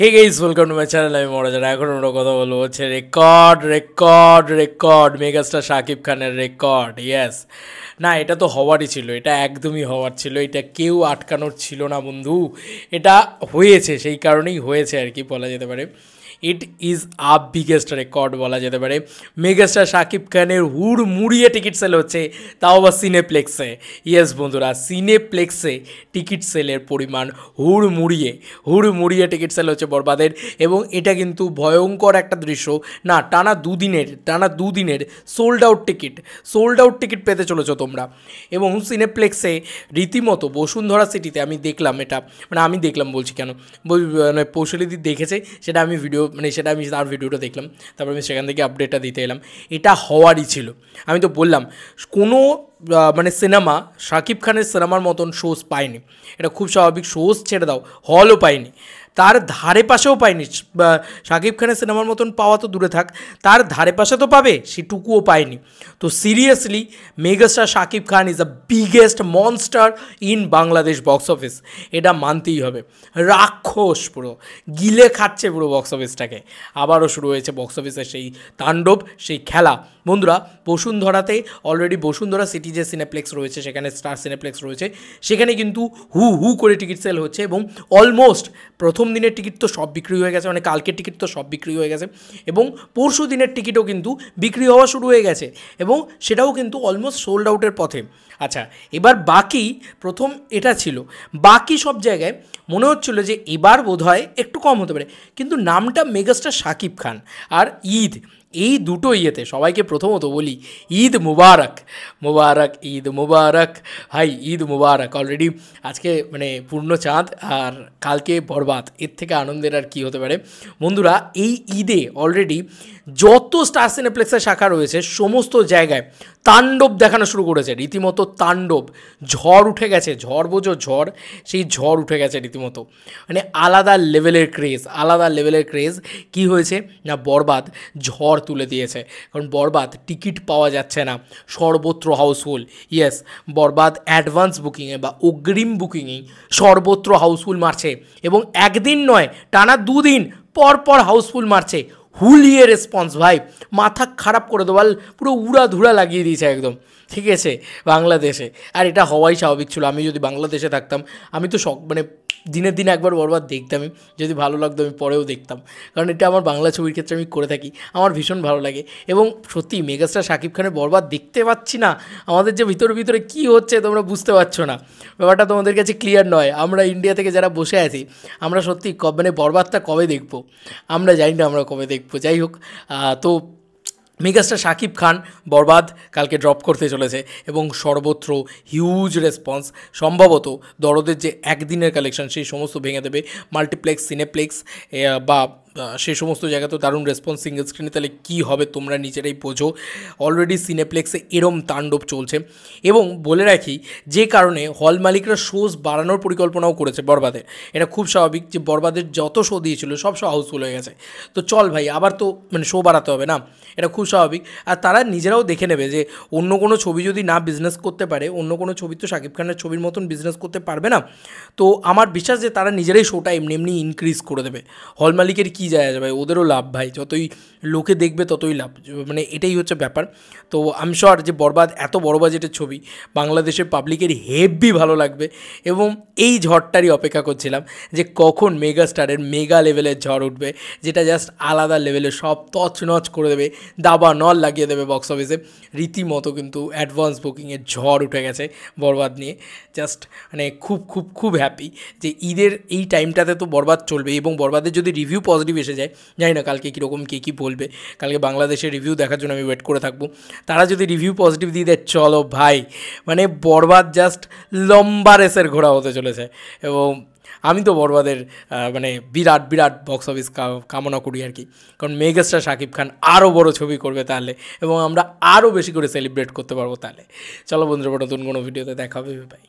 Hey guys welcome to my channel. আমি মহারাজার। এখন আমরা কথা বলবো হচ্ছে রেকর্ড মেগাস্টার শাকিব খানের রেকর্ড। ইয়েস, না এটা তো হওয়ারই ছিল, এটা একদমই হওয়ার ছিল, এটা কেউ আটকানোর ছিল না বন্ধু। এটা হয়েছে, সেই কারণেই হয়েছে আর কি বলা যেতে পারে। It is a biggest record বলা যেতে পারে। মেগাস্টার শাকিব খানের হুড় মুড়িয়ে টিকিট সেল হচ্ছে, তাও আবার সিনেপ্লেক্সে। ইয়েস বন্ধুরা, সিনেপ্লেক্সে টিকিট সেলের পরিমাণ হুড় মুড়িয়ে টিকিট সেল হচ্ছে বরবাদের। এবং এটা কিন্তু ভয়ঙ্কর একটা দৃশ্য। না, টানা দুদিনের সোল্ড আউট টিকিট পেতে চলেছো তোমরা। এবং সিনেপ্লেক্সে রীতিমতো বসুন্ধরা সিটিতে আমি দেখলাম, এটা মানে আমি দেখলাম বলছি কেন, মানে পৌশলিদি দেখেছে, সেটা আমি তার ভিডিওটা দেখলাম, তারপর আমি সেখান থেকে আপডেটটা দিতে এলাম। এটা হওয়ারই ছিল। আমি তো বললাম কোনো মানে সিনেমা শাকিব খানের সিনেমার মতন শোজ পায়নি। এটা খুব স্বাভাবিক। শোজ ছেড়ে দাও, হলও পায়নি, তার ধারে পাশেও পায়নি। শাকিব খানের সিনেমার মতন পাওয়া তো দূরে থাক, তার ধারে পাশে তো পাবে, সেটুকুও পায়নি। তো seriously megastar Shakib Khan is the biggest monster in Bangladesh box office. এটা মানতেই হবে। রাক্ষস পুরো গিলে খাচ্ছে পুরো বক্স অফিসটাকে। আবারও শুরু হয়েছে বক্স অফিসের সেই তাণ্ডব, সেই খেলা। বন্ধুরা, বসুন্ধরাতে অলরেডি বসুন্ধরা সিটি যে সিনেপ্লেক্স রয়েছে, সেখানে স্টার সিনেপ্লেক্স রয়েছে, সেখানে কিন্তু হু করে টিকিট সেল হচ্ছে। এবং অলমোস্ট প্রথম দিনের টিকিট তো সব বিক্রি হয়ে গেছে, মানে কালকের টিকিট তো সব বিক্রি হয়ে গেছে, এবং পরশু দিনের টিকিটও কিন্তু বিক্রি হওয়া শুরু হয়ে গেছে, এবং সেটাও কিন্তু অলমোস্ট সোল্ড আউটের পথে। আচ্ছা, এবার বাকি প্রথম এটা ছিল, বাকি সব জায়গায় মনে হচ্ছিল যে এবার বোধহয় একটু কম হতে পারে, কিন্তু নামটা মেগাস্টার শাকিব খান আর ঈদ, এই দুটো ইয়েতে সবাইকে প্রথমত বলি ঈদ মুবারক, ঈদ মুবারক ভাই, ঈদ মুবারক। অলরেডি আজকে মানে পূর্ণ চাঁদ আর কালকে বরবাদ, এর থেকে আনন্দের আর কি হতে পারে বন্ধুরা। এই ঈদে অলরেডি যত স্টার সিনেপ্লেক্সের শাখা রয়েছে সমস্ত জায়গায় তাণ্ডব দেখানো শুরু করেছে, রীতিমতো তাণ্ডব। ঝড় উঠে গেছে, ঝড় বোঝো ঝড়, সেই ঝড় উঠে গেছে রীতিমতো। মানে আলাদা লেভেলের ক্রেজ। কি হয়েছে না, বরবাদ ঝড় তুলে দিয়েছে। কারণ বরবাদ টিকিট পাওয়া যাচ্ছে না, সর্বত্র হাউসফুল। ইয়েস, বরবাদ অ্যাডভান্স বুকিংয়ে বা অগ্রিম বুকিংয়েই সর্বত্র হাউসফুল মারছে, এবং একদিন নয়, টানা দুদিন পর হাউসফুল মারছে। হুলিয়ে রেসপন্স ভাই, মাথা খারাপ করে দেওয়াল, পুরো উড়াধুরা লাগিয়ে দিয়েছে একদম, ঠিক আছে, বাংলাদেশে। আর এটা হওয়াই স্বাভাবিক ছিল। আমি যদি বাংলাদেশে থাকতাম, আমি তো মানে দিনের দিন একবার বরবাদ দেখতামই। যদি ভালো লাগতো আমি পরেও দেখতাম, কারণ এটা আমার বাংলা ছবির ক্ষেত্রে আমি করে থাকি, আমার ভীষণ ভালো লাগে। এবং সত্যি মেগাস্টার শাকিব খানের বরবাদ দেখতে পাচ্ছি না, আমাদের যে ভিতরে কী হচ্ছে তোমরা বুঝতে পারছো না, ব্যাপারটা তোমাদের কাছে ক্লিয়ার নয়। আমরা ইন্ডিয়া থেকে যারা বসে আছি, আমরা সত্যি মানে বরবাদটা কবে দেখবো আমরা জানি না, আমরা কবে দেখবো। যাই হোক, তো মেগাস্টার শাকিব খান বরবাদ কালকে ড্রপ করতে চলেছে, এবং সর্বত্র হিউজ রেসপন্স। সম্ভবত দরদের যে একদিনের কালেকশন সেই সমস্ত ভেঙে দেবে মাল্টিপ্লেক্স, সিনেপ্লেক্স বা সেই সমস্ত জায়গাতেও দারুণ রেসপন্স। সিঙ্গেল স্ক্রিনে তাহলে কী হবে তোমরা নিজেরাই বোঝো। অলরেডি সিনেপ্লেক্সে এরম তাণ্ডব চলছে। এবং বলে রাখি, যে কারণে হল মালিকরা শোজ বাড়ানোর পরিকল্পনাও করেছে বরবাদের। এটা খুব স্বাভাবিক যে বরবাদের যত শো দিয়েছিল সব শো হাউসফুল হয়ে গেছে, তো চল ভাই আবার তো মানে শো বাড়াতে হবে না, এটা খুব স্বাভাবিক। আর তারা নিজেরাও দেখে নেবে যে অন্য কোনো ছবি যদি না বিজনেস করতে পারে, অন্য কোনো ছবি তো শাকিব খানের ছবির মতন বিজনেস করতে পারবে না। তো আমার বিশ্বাস যে তারা নিজেরাই শোটা এমনি ইনক্রিজ করে দেবে। হল মালিকের কী যায় ভাই, ওদেরও লাভ ভাই, যতই লোকে দেখবে ততই লাভ, মানে এটাই হচ্ছে ব্যাপার। তো আমি শিওর যে বরবাদ এত বড় বাজেটের ছবি, বাংলাদেশের পাবলিকের হেভি ভালো লাগবে। এবং এই ঝড়টারই অপেক্ষা করছিলাম যে কখন মেগাস্টারের মেগা লেভেলের ঝড় উঠবে, যেটা জাস্ট আলাদা লেভেলে সব তছনছ করে দেবে, দাবা নল লাগিয়ে দেবে বক্স অফিসে। রীতিমতো কিন্তু অ্যাডভান্স বুকিংয়ের ঝড় উঠে গেছে বরবাদ নিয়ে। জাস্ট মানে খুব হ্যাপি যে ঈদের এই টাইমটাতে তো বরবাদ চলবে, এবং বরবাদের যদি রিভিউ পজিটিভ এসে যায়, জানি না কালকে কীরকম কে কী বলবে, কালকে বাংলাদেশের রিভিউ দেখার জন্য আমি ওয়েট করে থাকবো। তারা যদি রিভিউ পজিটিভ দিয়ে দেয়, চলো ভাই, মানে বরবাদ জাস্ট লম্বা রেসের ঘোড়া হতে চলেছে। এবং আমি তো বরবাদের মানে বিরাট বক্স অফিস কামনা করি আর কি, কারণ মেগাস্টার শাকিব খান আরও বড় ছবি করবে তাহলে, এবং আমরা আরও বেশি করে সেলিব্রেট করতে পারবো তাহলে। চলো বন্ধুরা, নতুন কোনো ভিডিওতে দেখা হবে, ভাই।